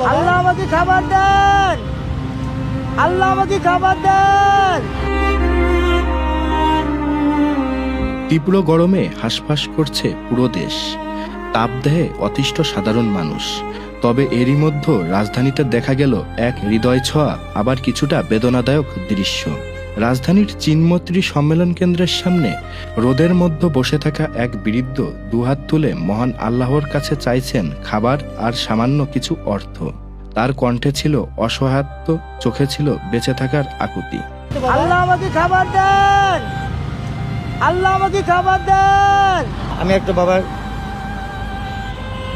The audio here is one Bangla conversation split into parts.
আল্লাহ আমাকে খাবার দেন, আল্লাহ আমাকে খাবার দেন। তীব্র গরমে হাঁসফাঁস করছে পুরো দেশ। তাপদেহে অতিষ্ঠ সাধারণ মানুষ। তবে এরই মধ্যে রাজধানীতে দেখা গেল এক হৃদয় ছোঁয়া আবার কিছুটা বেদনাদায়ক দৃশ্য। রাজধানীর চিনমৈত্রী সম্মেলন কেন্দ্রের সামনে রোদের মধ্যে বসে থাকা এক বৃদ্ধ দুহাত তুলে মহান আল্লাহর কাছে চাইছেন খাবার আর সামান্য কিছু অর্থ। তার কণ্ঠে ছিল অসহায়ত্ব, চোখে ছিল বেঁচে থাকার আকুতি। আল্লাহ আমাকে খাবার দেন, আল্লাহ আমাকে খাবার দেন। আমি একটা বাবার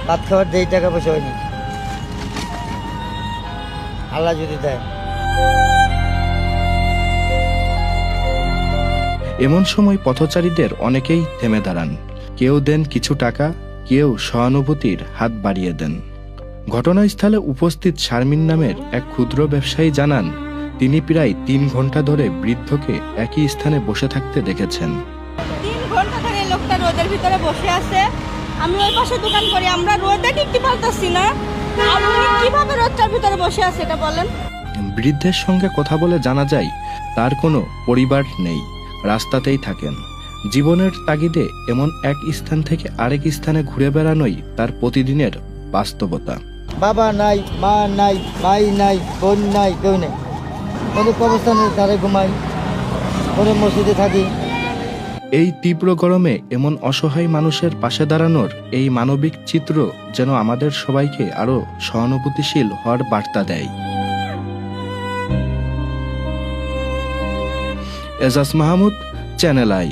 ভাত খাবার দেই, টাকা পয়সা হয়নি, আল্লাহ যদি দেয়। এমন সময় পথচারীদের অনেকেই থেমে দাঁড়ান। কেউ দেন কিছু টাকা, কেউ সহানুভূতির হাত বাড়িয়ে দেন। ঘটনাস্থলে উপস্থিত শারমিন নামের এক ক্ষুদ্র ব্যবসায়ী জানান, তিনি প্রায় 3 ঘন্টা ধরে বৃদ্ধকে একই স্থানে বসে থাকতে দেখেছেন। 3 ঘন্টা ধরে লোকটা রোদের ভিতরে বসে আছে। আমি ওই পাশে দোকান করি, আমরা রোদে টিকতে পারতাছি না। আর উনি কিভাবে রোদটার ভিতরে বসে আছে এটা বলেন। বৃদ্ধের সঙ্গে কথা বলে জানা যায় তার কোনো পরিবার নেই, রাস্তাতেই থাকেন। জীবনের তাগিদে এমন এক স্থান থেকে আরেক স্থানে ঘুরে বেড়ানোই তার প্রতিদিনের বাস্তবতা। বাবা নাই, মা নাই, ভাই নাই, বোন নাই, কেউ নেই। কোনো কবরস্থানে তারে ঘুমাই, কোনো মসজিদে থাকি। এই তীব্র গরমে এমন অসহায় মানুষের পাশে দাঁড়ানোর এই মানবিক চিত্র যেন আমাদের সবাইকে আরো সহানুভূতিশীল হওয়ার বার্তা দেয়। Ejaz Mahmud, channel I.